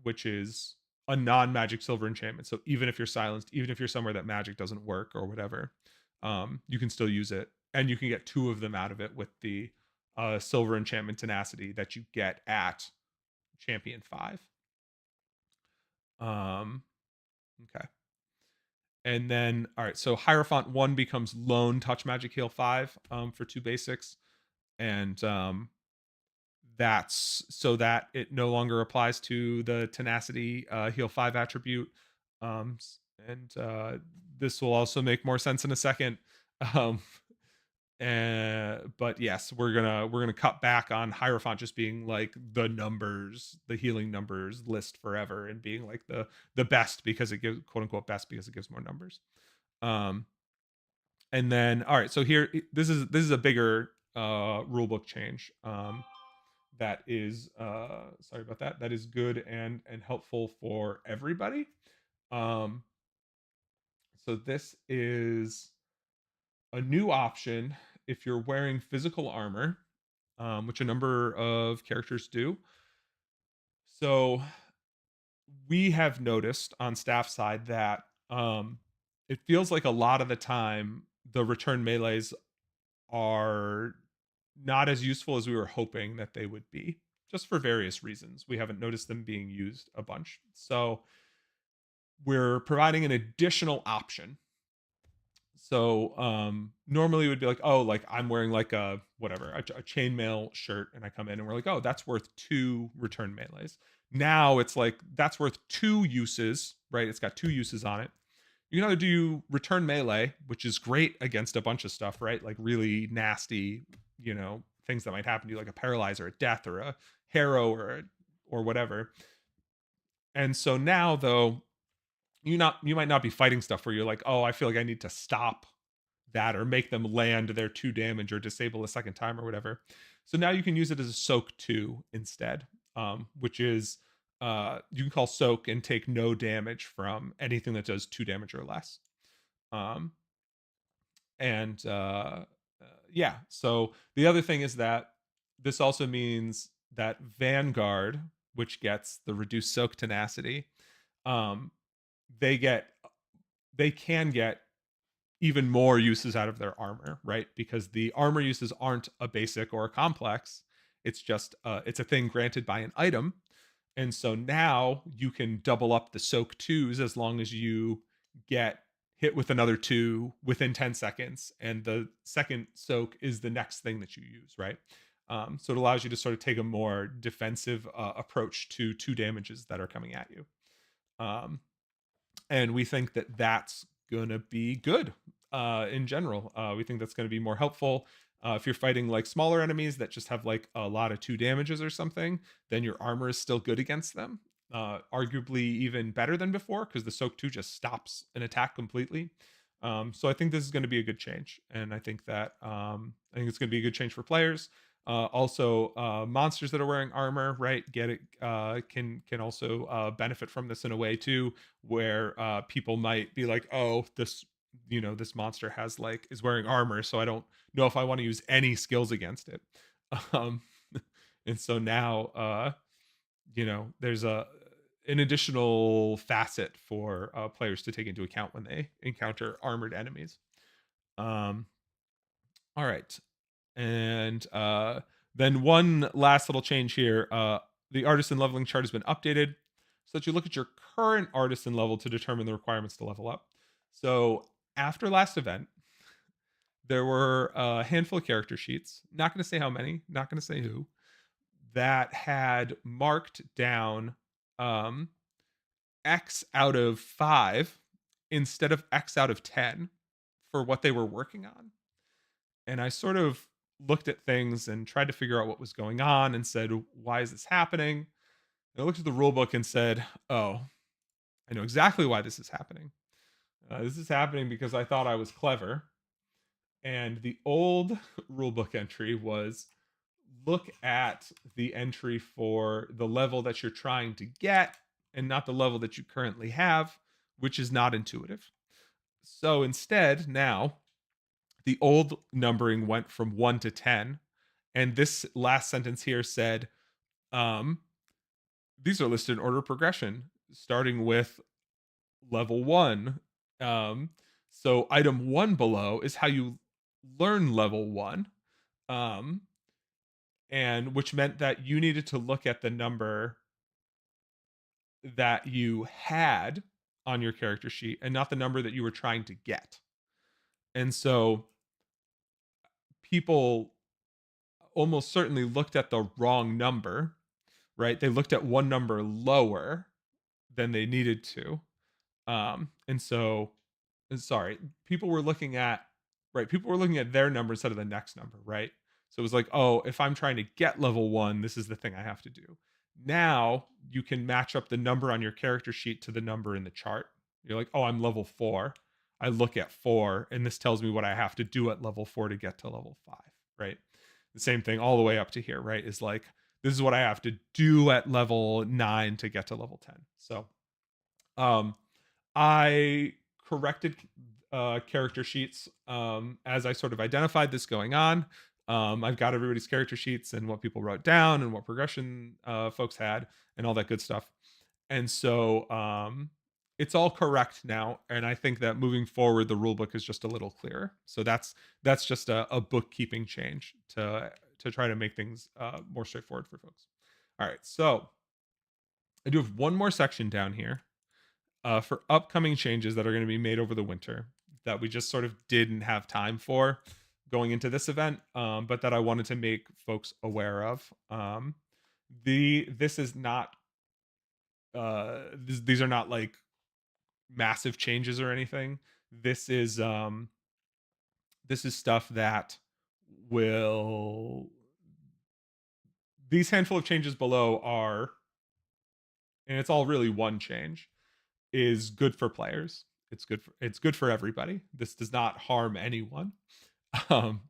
which is a non-magic silver enchantment. So even if you're silenced, even if you're somewhere that magic doesn't work or whatever, you can still use it, and you can get 2 of them out of it with the silver enchantment tenacity that you get at champion 5. Okay. And then, all right, so Hierophant 1 becomes lone touch magic heal 5 for 2 basics. And that's so that it no longer applies to the tenacity heal 5 attribute. Um, and this will also make more sense in a second. Um, but yes, we're gonna cut back on Hierophant just being like the numbers, the healing numbers list forever, and being like the best because it gives, quote unquote, best because it gives more numbers. Um, and then all right, so here this is a bigger rulebook change. That is sorry about that. That is good and helpful for everybody. Um, so this is a new option if you're wearing physical armor, which a number of characters do. So we have noticed on staff side that it feels like a lot of the time the return melees are not as useful as we were hoping that they would be, just for various reasons. We haven't noticed them being used a bunch. So we're providing an additional option. So normally it would be like, oh, like I'm wearing like a whatever, a chainmail shirt, and I come in and we're like, oh, that's worth 2 return melees. Now it's like that's worth 2 uses, right? It's got 2 uses on it. You can either do return melee, which is great against a bunch of stuff, right? Like really nasty, things that might happen to you, like a paralyze or a death or a harrow or whatever. And so now though, you might not be fighting stuff where you're like, oh, I feel like I need to stop that or make them land their 2 damage or disable a second time or whatever. So now you can use it as a soak 2 instead, which is you can call soak and take no damage from anything that does 2 damage or less. Um, and yeah, so the other thing is that this also means that Vanguard, which gets the reduced soak tenacity, um, they get they can get even more uses out of their armor, right? Because the armor uses aren't a basic or a complex. It's just it's a thing granted by an item. And so now you can double up the soak 2s as long as you get hit with another 2 within 10 seconds. And the second soak is the next thing that you use, right? So it allows you to sort of take a more defensive approach to 2 damages that are coming at you. And we think that that's going to be good in general. We think that's going to be more helpful. If you're fighting like smaller enemies that just have like a lot of 2 damages or something, then your armor is still good against them. Arguably even better than before because the soak 2 just stops an attack completely. So I think this is going to be a good change, and I think that I think it's going to be a good change for players. Also, monsters that are wearing armor, right, get it can also benefit from this in a way too, where people might be like, oh, this monster has like is wearing armor, so I don't know if I want to use any skills against it. Um, and so now, there's an additional facet for players to take into account when they encounter armored enemies. All right. And then one last little change here. The artisan leveling chart has been updated so that you look at your current artisan level to determine the requirements to level up. So after last event, there were a handful of character sheets, not going to say how many, not going to say who, that had marked down um, X out of 5 instead of X out of 10 for what they were working on. And I sort of looked at things and tried to figure out what was going on and said, why is this happening? And I looked at the rule book and said, oh, I know exactly why this is happening. This is happening because I thought I was clever. And the old rulebook entry was look at the entry for the level that you're trying to get and not the level that you currently have, which is not intuitive. So instead, now the old numbering went from 1 to 10, And this last sentence here said, um, these are listed in order of progression, starting with level one. Um, so item one below is how you learn level one. Um, and which meant that you needed to look at the number that you had on your character sheet and not the number that you were trying to get. And so people almost certainly looked at the wrong number, right? They looked at one number lower than they needed to. And so sorry, people were looking at people were looking at their number instead of the next number, right? So it was like, oh, if I'm trying to get level one, this is the thing I have to do. Now you can match up the number on your character sheet to the number in the chart. You're like, oh, I'm level four. I look at four, and this tells me what I have to do at level four to get to level five, right? The same thing all the way up to here, right? Is like, this is what I have to do at level 9 to get to level 10. So, um, I corrected character sheets as I sort of identified this going on. I've got everybody's character sheets and what people wrote down and what progression folks had and all that good stuff. And so it's all correct now. And I think that moving forward, the rule book is just a little clearer. So that's just a bookkeeping change to try to make things more straightforward for folks. All right, so I do have one more section down here for upcoming changes that are going to be made over the winter that we just sort of didn't have time for going into this event, but that I wanted to make folks aware of. This is not these are not like massive changes or anything. This is this is stuff that will these handful of changes below are, and it's all really one change, is good for players. It's good for everybody. This does not harm anyone. Um,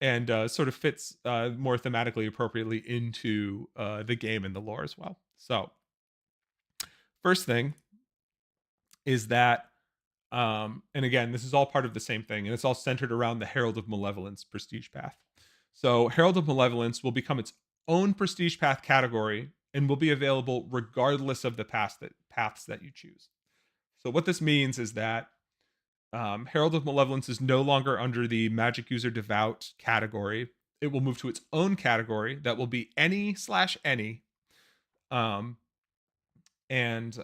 and sort of fits more thematically appropriately into the game and the lore as well. So, first thing is that, and again, this is all part of the same thing, and it's all centered around the Herald of Malevolence prestige path. So, Herald of Malevolence will become its own prestige path category and will be available regardless of the paths that you choose. So, what this means is that Herald of Malevolence is no longer under the Magic User Devout category. It will move to its own category that will be any/any. Um, and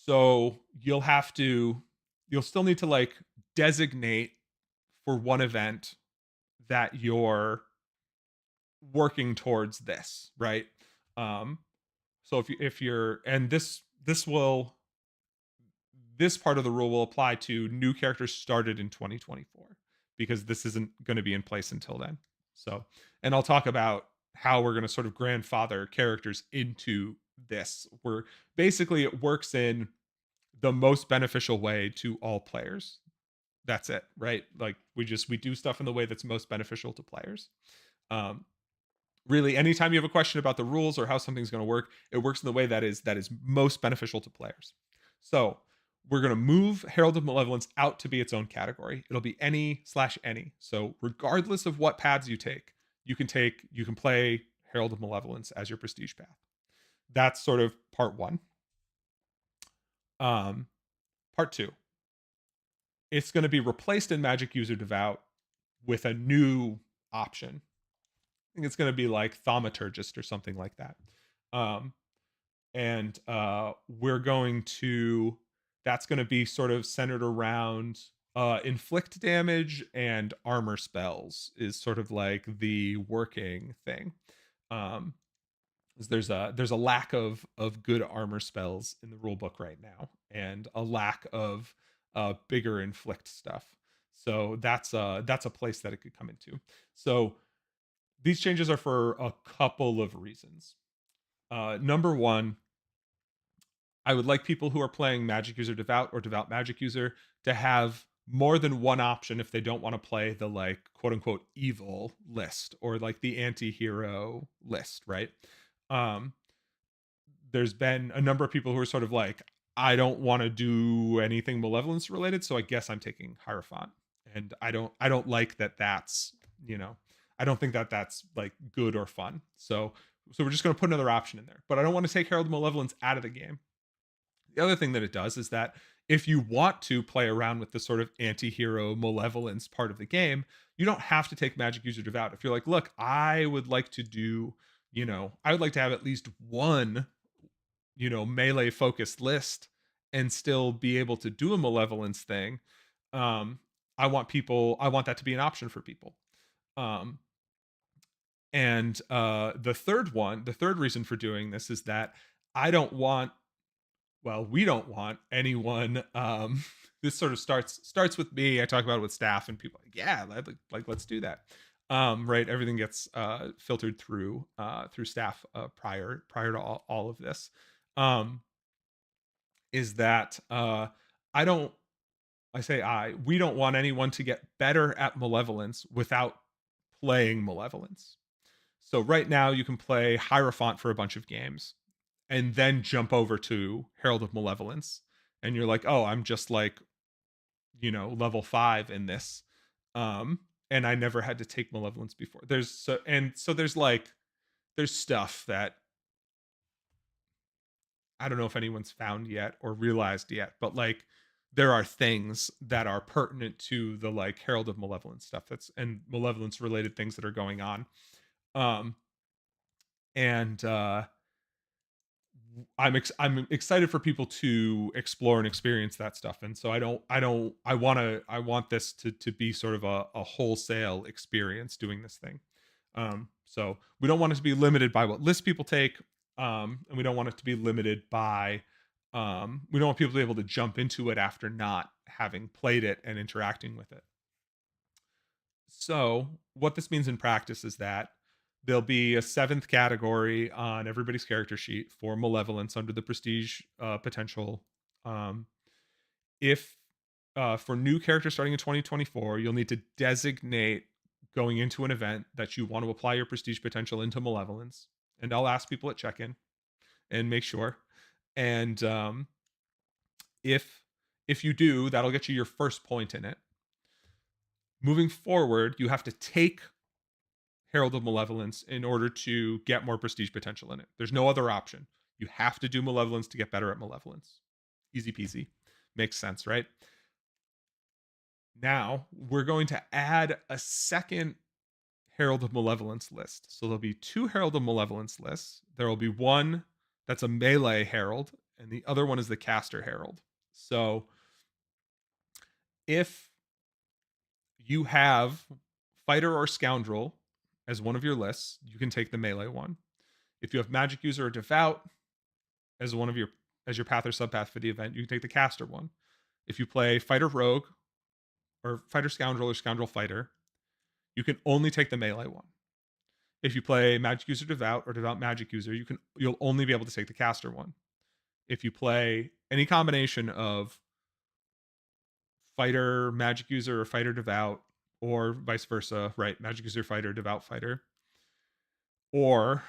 so you'll still need to like designate for one event that you're working towards this, right? Um, so if you're, and this part of the rule will apply to new characters started in 2024 because this isn't going to be in place until then. So, and I'll talk about how we're going to sort of grandfather characters into this. Where basically it works in the most beneficial way to all players. That's it, right? Like we do stuff in the way that's most beneficial to players. Um, Really, anytime you have a question about the rules or how something's going to work, it works in the way that is most beneficial to players. So we're going to move Herald of Malevolence out to be its own category. It'll be any/any. So regardless of what paths you take, you can play Herald of Malevolence as your prestige path. That's sort of part one. Part two, it's going to be replaced in Magic User Devout with a new option. I think it's going to be like Thaumaturgist or something like that. Um, and we're going to, that's going to be sort of centered around inflict damage and armor spells is sort of like the working thing. Um, there's a lack of good armor spells in the rule book right now, and a lack of bigger inflict stuff. So that's a place that it could come into. So these changes are for a couple of reasons. Number one, I would like people who are playing Magic User Devout or Devout Magic User to have more than one option if they don't want to play the like quote unquote evil list or like the anti-hero list, right? Um, there's been a number of people who are sort of like, I don't want to do anything malevolence related, so I guess I'm taking Hierophant. and I don't like that. That's, you know, I don't think that that's like good or fun. So we're just going to put another option in there. But I don't want to take Herald of Malevolence out of the game. The other thing that it does is that if you want to play around with the sort of anti-hero malevolence part of the game, you don't have to take Magic User Devout. If you're like, look, I would like to do, I would like to have at least one, melee focused list and still be able to do a malevolence thing. Um, I want that to be an option for people. Um, and the third reason for doing this is that I don't want we don't want anyone this sort of starts with me. I talk about it with staff and people like, yeah, like let's do that. Right, everything gets filtered through staff prior to all of this. Is that I don't I say we don't want anyone to get better at malevolence without playing malevolence. So right now you can play Hierophant for a bunch of games and then jump over to Herald of Malevolence. And you're like, oh, I'm just like, level 5 in this. And I never had to take Malevolence before. There's stuff that I don't know if anyone's found yet or realized yet, but like there are things that are pertinent to the like Herald of Malevolence stuff and malevolence related things that are going on. Um and I'm excited for people to explore and experience that stuff. And so I want this to be sort of a wholesale experience doing this thing. So we don't want it to be limited by what lists people take. And we don't want it to be limited by we don't want people to be able to jump into it after not having played it and interacting with it. So what this means in practice is that there'll be a 7th category on everybody's character sheet for malevolence under the prestige potential. If For new characters starting in 2024, you'll need to designate going into an event that you want to apply your prestige potential into malevolence. And I'll ask people at check-in and make sure. And if you do, that'll get you your first point in it. Moving forward, you have to take Herald of Malevolence in order to get more prestige potential in it. There's no other option. You have to do Malevolence to get better at Malevolence. Easy peasy. Makes sense, right? Now, we're going to add a second Herald of Malevolence list. So there'll be 2 Herald of Malevolence lists. There will be one that's a melee Herald, and the other one is the caster Herald. So if you have Fighter or Scoundrel as one of your lists, you can take the melee one. If you have Magic User or Devout as your path or subpath for the event, you can take the caster one. If you play Fighter Rogue or Fighter Scoundrel or Scoundrel Fighter, you can only take the melee one. If you play Magic User Devout or Devout Magic User, you'll only be able to take the caster one. If you play any combination of Fighter Magic User or Fighter Devout, or vice versa, right? Magic User Fighter, Devout Fighter, or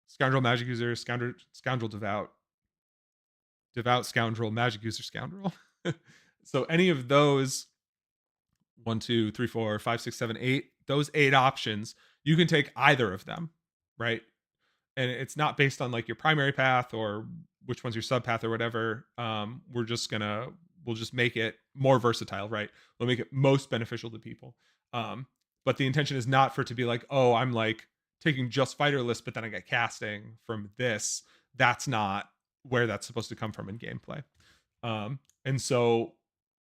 Scoundrel Magic User, Scoundrel Devout, Devout Scoundrel, Magic User Scoundrel. So any of those 1, 2, 3, 4, 5, 6, 7, 8, those 8 options, you can take either of them, right? And it's not based on like your primary path or which one's your subpath or whatever. We'll just make it more versatile, right? We'll make it most beneficial to people. But the intention is not for it to be like, oh, I'm like taking just fighter list, but then I get casting from this. That's not where that's supposed to come from in gameplay. And so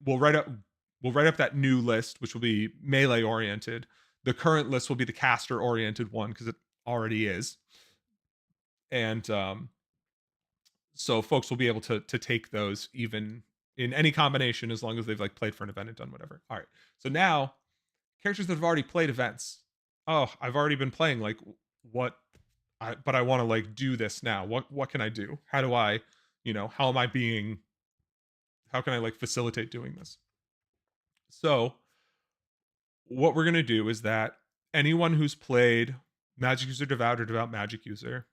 we'll write up that new list, which will be melee oriented. The current list will be the caster oriented one because it already is. And so folks will be able to take those even in any combination as long as they've like played for an event and done whatever. All right. So now characters that have already played events. Oh, I've already been playing like but I want to like do this now. What can I do? How do I, how can I like facilitate doing this? So what we're going to do is that anyone who's played Magic User Devout or Devout Magic User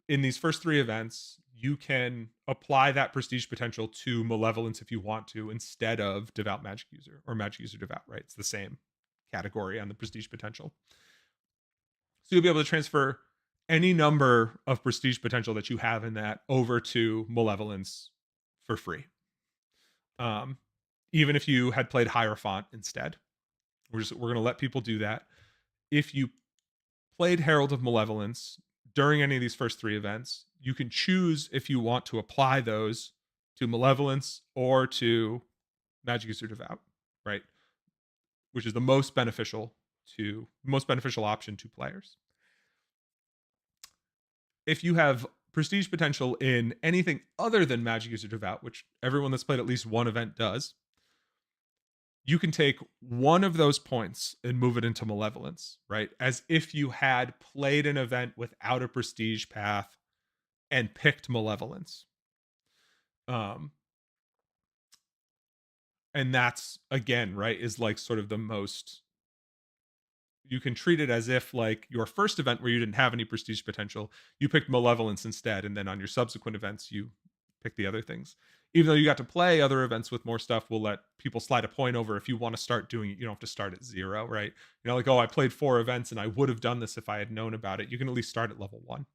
in these first 3 events, you can apply that prestige potential to malevolence if you want to, instead of devout magic user or magic user devout, right? It's the same category on the prestige potential. So you'll be able to transfer any number of prestige potential that you have in that over to malevolence for free. Um, Even if you had played Hierophant instead. We're going to let people do that. If you played Herald of Malevolence during any of these first 3 events, you can choose if you want to apply those to Malevolence or to Magic User Devout, right? Which is the most beneficial option to players. If you have prestige potential in anything other than Magic User Devout, which everyone that's played at least one event does, you can take one of those points and move it into Malevolence, right? As if you had played an event without a prestige path and picked Malevolence. And that's, again, right, is like sort of the most, you can treat it as if like your first event where you didn't have any prestige potential, you picked Malevolence instead, and then on your subsequent events you pick the other things. Even though you got to play other events with more stuff, we'll let people slide a point over if you want to start doing it. You don't have to start at 0, right? You know, like, oh, I played 4 events and I would have done this if I had known about it. You can at least start at level 1.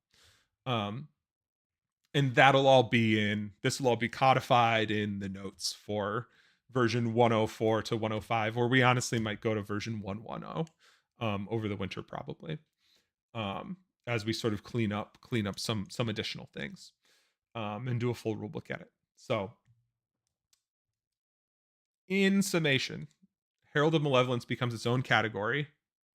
And this will all be codified in the notes for version 104 to 105, or we honestly might go to version 110 over the winter probably, as we sort of clean up some additional things, and do a full rule book edit. So in summation, Herald of Malevolence becomes its own category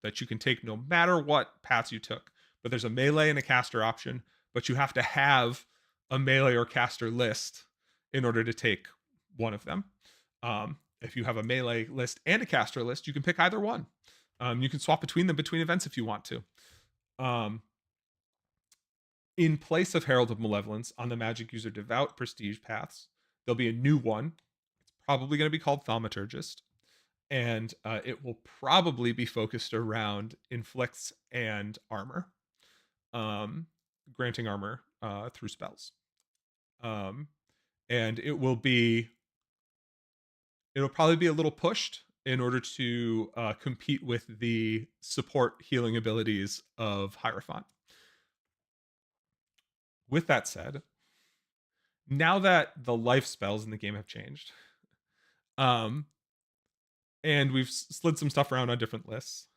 that you can take no matter what paths you took. But there's a melee and a caster option, but you have to have a melee or caster list in order to take one of them. If you have a melee list and a caster list, you can pick either one. You can swap between them between events if you want to. In place of Herald of Malevolence on the Magic User Devout prestige paths, there'll be a new one. It's probably going to be called Thaumaturgist, and it will probably be focused around inflicts and armor, granting armor through spells. And it'll probably be a little pushed in order to compete with the support healing abilities of Hierophant. With that said, now that the life spells in the game have changed, and we've slid some stuff around on different lists,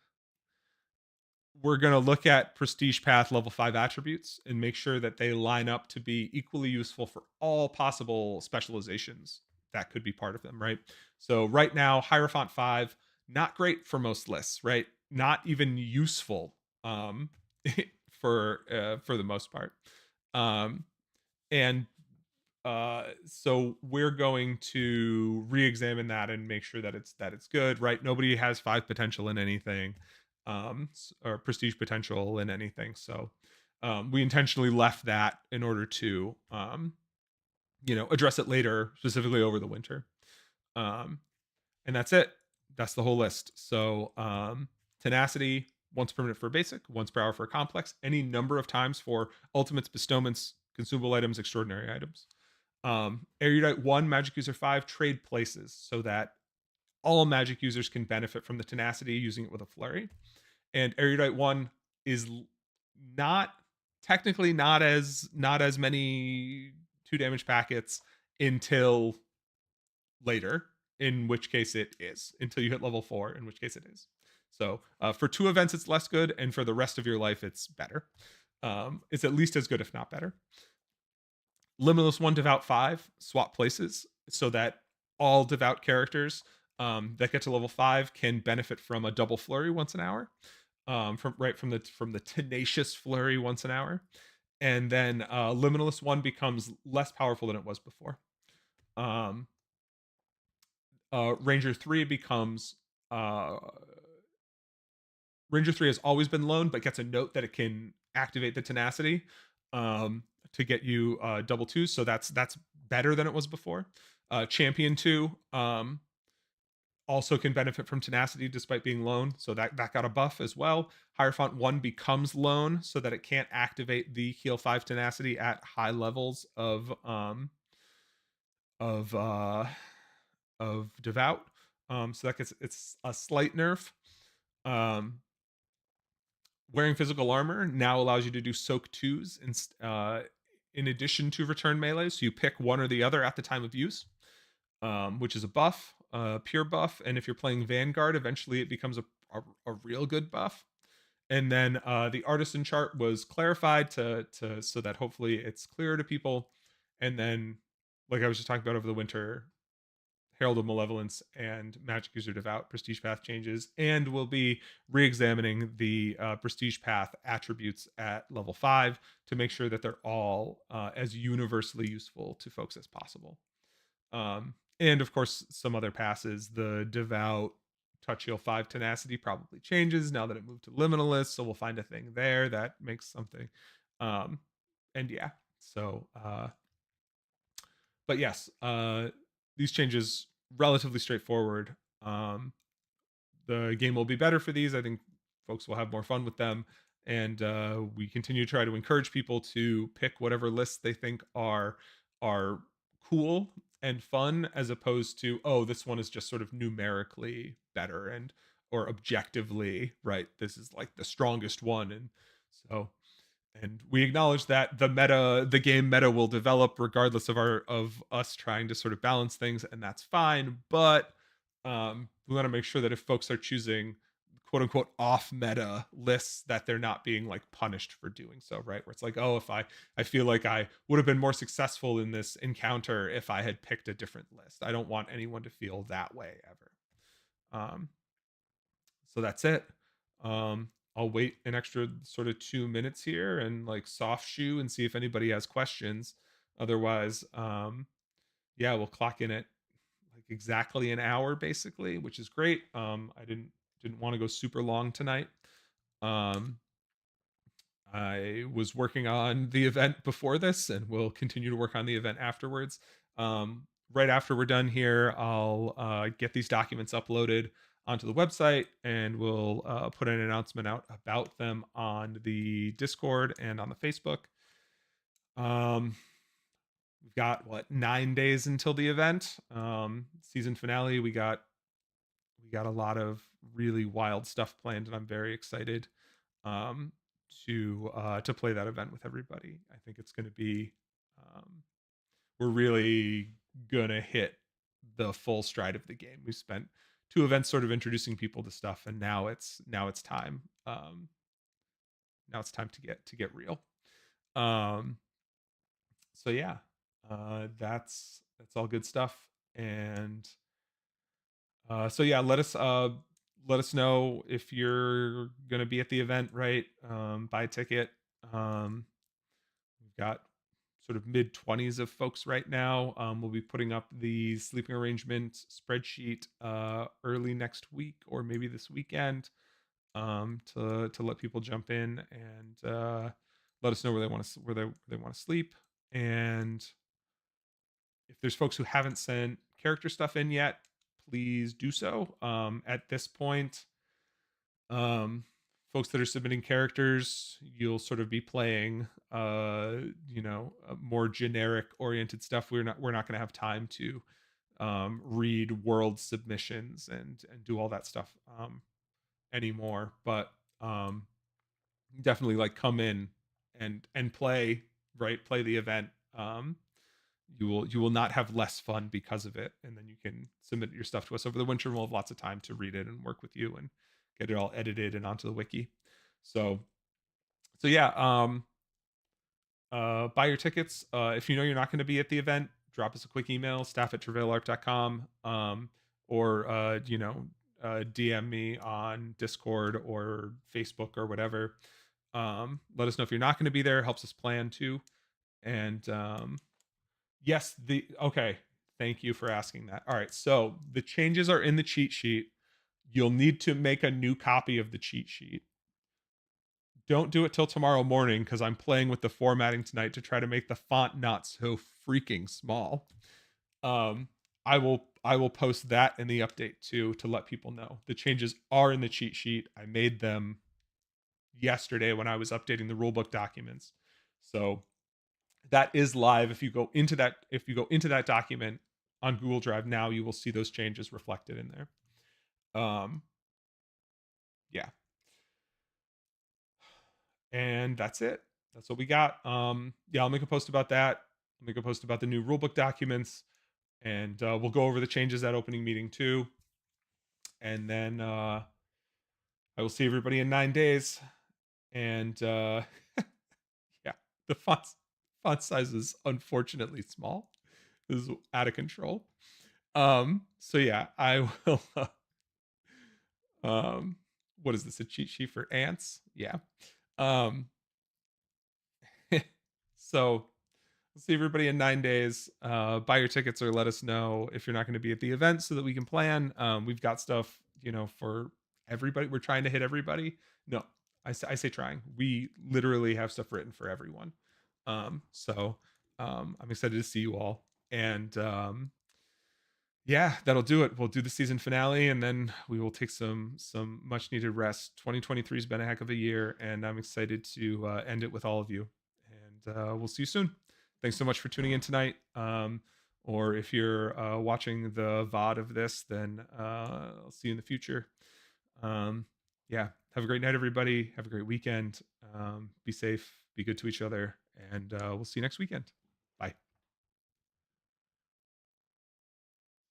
we're going to look at prestige path level 5 attributes and make sure that they line up to be equally useful for all possible specializations that could be part of them, right? So right now, Hierophant 5, not great for most lists, right? Not even useful for the most part. So we're going to re-examine that and make sure that it's good, right? Nobody has 5 potential in anything, or prestige potential in anything. So we intentionally left that in order to address it later, specifically over the winter. And that's it. That's the whole list. So tenacity, once permanent for basic, once per hour for complex, any number of times for ultimates, bestowments, consumable items, extraordinary items. Erudite 1, Magic User 5, trade places, so that all magic users can benefit from the tenacity using it with a flurry. And Erudite 1 is not technically not as many 2 damage packets until later, in which case it is, until you hit level 4, in which case it is. So for 2 events it's less good, and for the rest of your life it's better. It's at least as good, if not better. Limitless 1, Devout 5, swap places so that all devout characters that get to level 5 can benefit from a double flurry once an hour, from the tenacious flurry once an hour. And then Limitless 1 becomes less powerful than it was before. Ranger 3 becomes Ranger 3 has always been lone, but gets a note that it can activate the tenacity to get you double 2s. So that's better than it was before. Champion 2 also can benefit from tenacity despite being lone, so that got a buff as well. Hierophant 1 becomes lone so that it can't activate the heal 5 tenacity at high levels of uh of devout. So that gets, it's a slight nerf. Um Wearing physical armor now allows you to do soak 2s in addition to return melee, so you pick one or the other at the time of use, which is a buff, a pure buff. And if you're playing Vanguard, eventually it becomes a real good buff. And then the artisan chart was clarified to so that hopefully it's clearer to people. And then, like I was just talking about over the winter, Herald of Malevolence and Magic User Devout Prestige Path changes, and we'll be re-examining the Prestige Path attributes at level 5 to make sure that they're all as universally useful to folks as possible. And of course, some other passes. The Devout Touch Heal 5 Tenacity probably changes now that it moved to Limitless, so we'll find a thing there that makes something. And yeah, so but yes, these changes relatively straightforward. The game will be better for these. I think folks will have more fun with them, and we continue to try to encourage people to pick whatever lists they think are cool and fun, as opposed to, oh, this one is just sort of numerically better and or objectively right. This is like the strongest one, and so, and we acknowledge that the game meta will develop regardless of us trying to sort of balance things, and that's fine. But we want to make sure that if folks are choosing quote unquote off meta lists, that they're not being like punished for doing so, right? Where it's like, oh, if I feel like I would have been more successful in this encounter if I had picked a different list. I don't want anyone to feel that way ever. So that's it. I'll wait an extra sort of 2 minutes here and like soft shoe and see if anybody has questions. Otherwise, yeah, we'll clock in at like exactly an hour basically, which is great. I didn't want to go super long tonight. Um, I was working on the event before this and will continue to work on the event afterwards. Right after we're done here, I'll get these documents uploaded onto the website, and we'll put an announcement out about them on the Discord and on the Facebook. We've got what, 9 days until the event. Season finale. We got a lot of really wild stuff planned, and I'm very excited um, to play that event with everybody. I think it's going to be we're really gonna hit the full stride of the game. We spent 2 events sort of introducing people to stuff, and now it's time. Now it's time to get real. Um, so yeah, that's all good stuff. And so yeah, let us know if you're gonna be at the event, right? Buy a ticket. We've got sort of mid 20s of folks right now. We'll be putting up the sleeping arrangement spreadsheet early next week or maybe this weekend, to let people jump in and let us know where they want to where they want to sleep. And if there's folks who haven't sent character stuff in yet, please do so. At this point, um, folks that are submitting characters, you'll sort of be playing more generic oriented stuff. We're not going to have time to read world submissions and do all that stuff anymore. But definitely like come in and play, right, play the event. You will not have less fun because of it, and then you can submit your stuff to us over the winter, and we'll have lots of time to read it and work with you and get it all edited and onto the wiki. So yeah, buy your tickets. If you know you're not going to be at the event, drop us a quick email, staff@travaillarp.com, or DM me on Discord or Facebook or whatever. Let us know if you're not going to be there. Helps us plan too. And yes, okay. Thank you for asking that. All right, so the changes are in the cheat sheet. You'll need to make a new copy of the cheat sheet. Don't do it till tomorrow morning because I'm playing with the formatting tonight to try to make the font not so freaking small. I will post that in the update too to let people know. The changes are in the cheat sheet. I made them yesterday when I was updating the rulebook documents. So that is live. If you go into that document on Google Drive now, you will see those changes reflected in there. Yeah. And that's it. That's what we got. Yeah, I'll make a post about that. I'll make a post about the new rulebook documents, and we'll go over the changes at opening meeting too. And then I will see everybody in 9 days. And yeah, the font size is unfortunately small. This is out of control. So yeah, I will. Um, what is this? A cheat sheet for ants? Yeah. Um, so we'll see everybody in 9 days. Buy your tickets or let us know if you're not going to be at the event so that we can plan. We've got stuff, for everybody. We're trying to hit everybody. No, I say trying. We literally have stuff written for everyone. So I'm excited to see you all. And yeah, that'll do it. We'll do the season finale, and then we will take some much needed rest. 2023 has been a heck of a year, and I'm excited to end it with all of you. And we'll see you soon. Thanks so much for tuning in tonight. Or if you're watching the VOD of this, then I'll see you in the future. Yeah, have a great night, everybody. Have a great weekend. Be safe, be good to each other, and we'll see you next weekend.